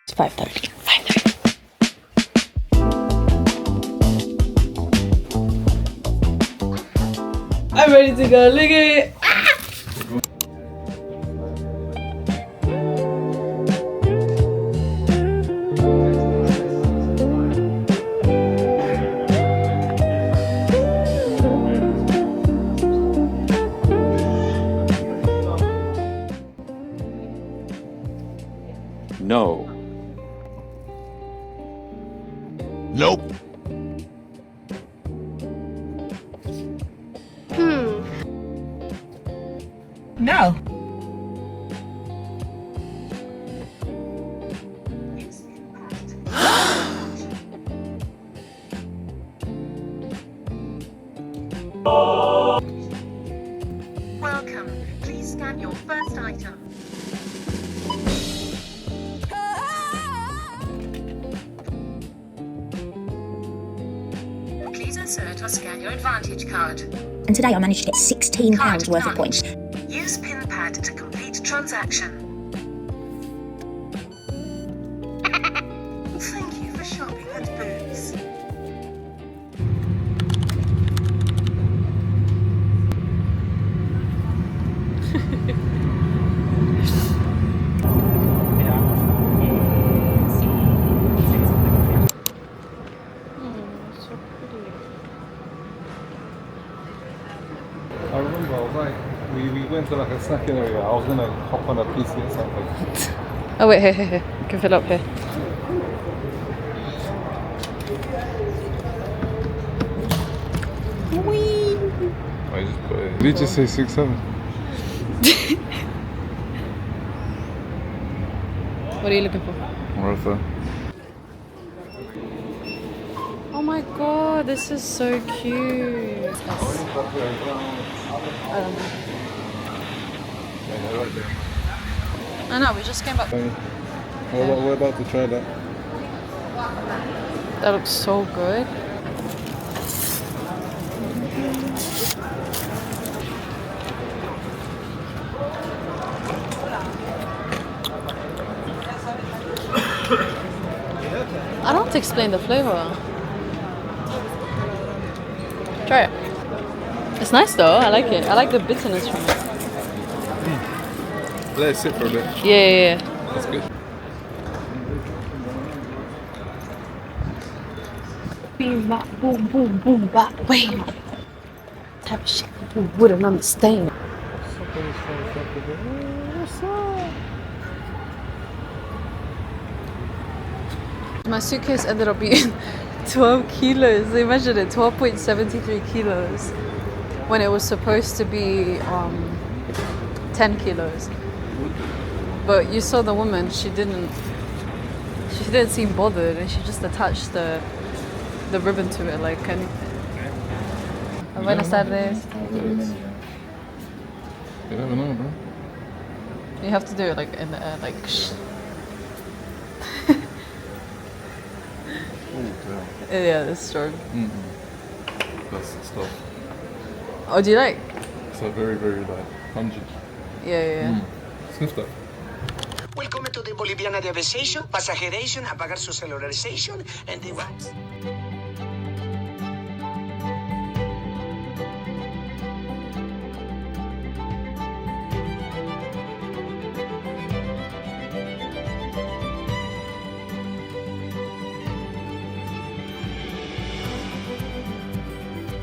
It's 5:30. I'm ready to go. Look at it. No. Nope. No. Welcome. Please scan your first item. Please insert or scan your Advantage card. And today I managed to get £16 Card worth of points. acknowledged. Use PIN pad to complete transaction. Thank you for shopping at Boots. I remember I was like, we went to like a snacking area. I was gonna hop on a PC or something. Oh wait, here. You can fill up here. I just put it. Did you just say 6-7? What are you looking for? Martha. Oh my god, this is so cute. I know, we just came back. We're about to try that. That looks so good. I don't have to explain the flavor. Try it. It's nice though. I like it. I like the bitterness from it. Let it sit for a bit. Yeah. That's good. Boom, bop, boom, boom, boom, bop, bam. Type of shit people wouldn't understand. My suitcase ended up being 12 kilos. Imagine it, 12.73 kilos. When it was supposed to be 10 kilos. But you saw the woman, she didn't seem bothered, and she just attached the ribbon to it like anything. Buenas tardes. You never know, bro. You have to do it like in the air, like shh. Yeah, it's strong. That's the stuff. Oh, do you like? It's a very, very like pungent. Yeah. Sniff that. Welcome to the Bolivian aviation, passageration, apagar su celularization, and the wax.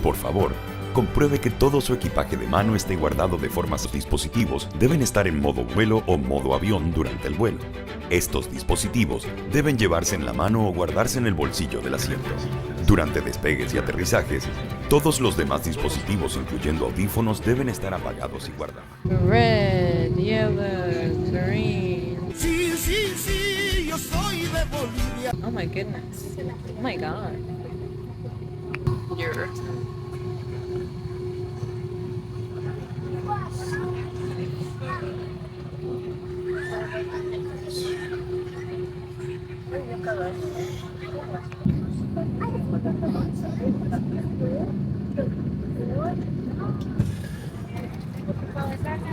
Por favor, compruebe que todo su equipaje de mano esté guardado de forma. Los dispositivos deben estar en modo vuelo o modo avión durante el vuelo. Estos dispositivos deben llevarse en la mano o guardarse en el bolsillo del asiento. Durante despegues y aterrizajes, todos los demás dispositivos, incluyendo audífonos, deben estar apagados y guardados. Red, yellow, green. Sí, yo soy de Bolivia. Oh my goodness. Oh my god. Yeah.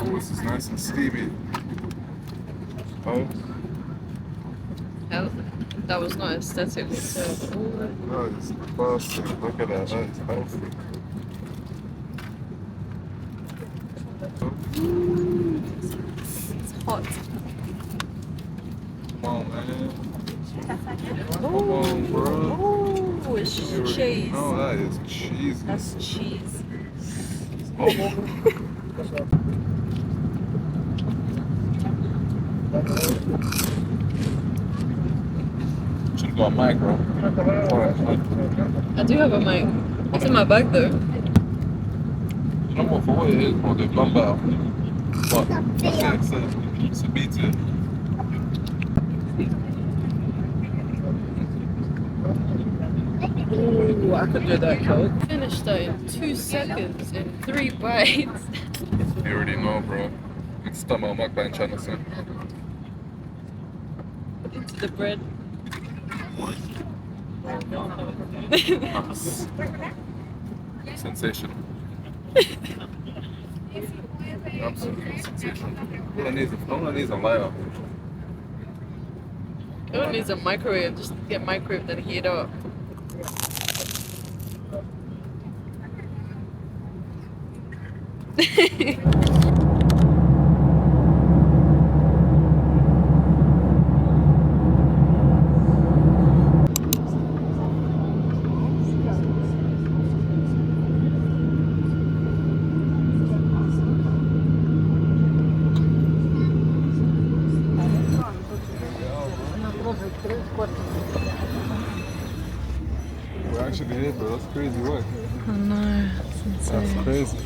Oh, this is nice and steamy. Oh. Hell, that was not aesthetic. So. No, it's disgusting. Look at that. That is healthy. It's hot. Come on, man. Come on, bro. Oh, it's cheese. No, that is cheesy. That's cheese. Should've got a mic, bro. I do have a mic. It's in my bag though. You know what, for what it is, bro, they've done better. But that's it, it's a beat it. Ooh, I could do that, Coke. Finished that in 2 seconds, in 3 bites. You already know, bro. It's time on mukbang channel soon. Into the bread. Sensational. Absolutely sensational. All I need is a lighter. It one needs a microwave, just get microwaved and heat up. We're actually here, bro. That's crazy work. Oh no, it's That's insane. crazy.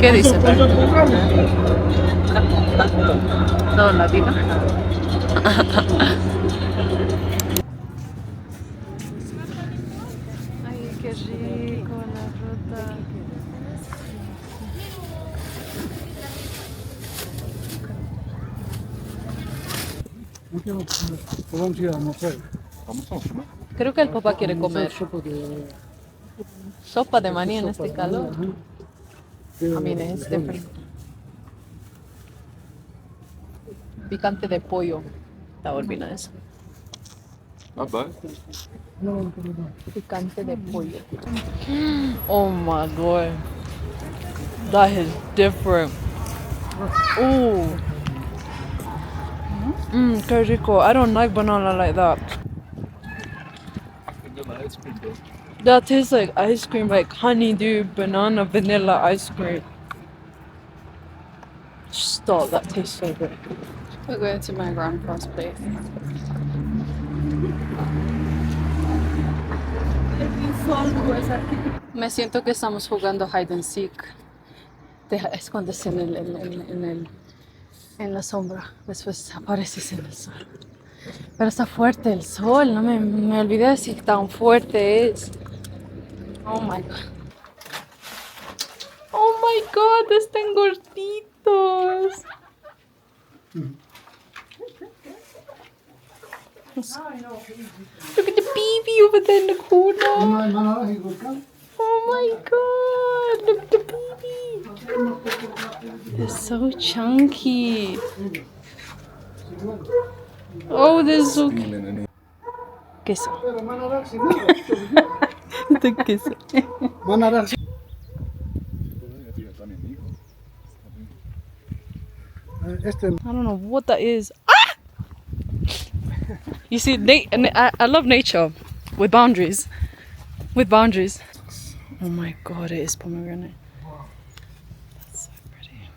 ¿Qué dice? No, latino. Ay, qué rico la fruta. Creo que el papá quiere comer sopa de maní en este calor. I mean, it's different. Picante de pollo. That would be nice. Not bad. Picante de pollo. Oh my god. That is different. Ooh. Qué rico. I don't like banana like that. That tastes like ice cream, like honeydew, banana, vanilla ice cream. Stop, that tastes so good. We're going to my grandpa's place. Me siento que estamos jugando hide and seek. Te escondes en la sombra. Después apareces en el sol. Pero está fuerte el sol. No me olvidé de si tan fuerte es. Oh my god. Oh my god, están gorditos. Look at the baby over there in the corner. Oh my god, look at the baby. They're so chunky. Oh, they're so cute. Queso. The queso. I don't know what that is. Ah! You see, I love nature with boundaries. With boundaries. Oh my god, it is pomegranate. That's so pretty.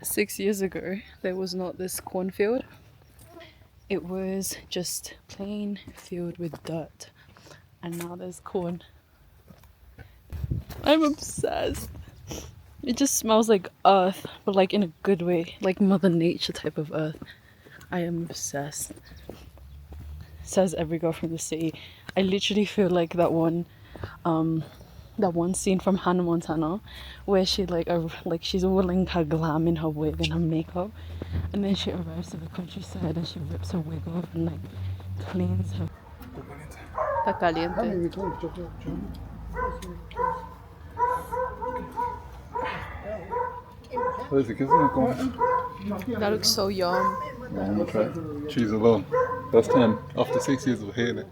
6 years ago, there was not this cornfield. It was just plain field with dirt. And now there's corn. I'm obsessed. It just smells like earth, but like in a good way, like Mother Nature type of earth. I am obsessed. Says every girl from the city. I literally feel like that one scene from Hannah Montana, where she she's all in her glam in her wig and her makeup, and then she arrives to the countryside and she rips her wig off and like cleans her. Está caliente. That looks so yum. I'm gonna try cheese alone. First time after 6 years of hating it.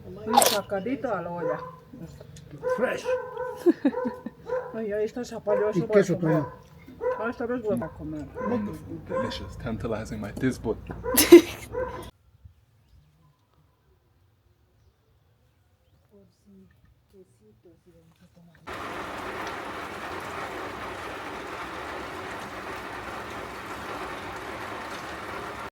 Fresh. Ay, ahí está zapalloso. ¿Y queso también? Ah, esta vez voy a comer. Wonderful, delicious, tantalizing my disbud.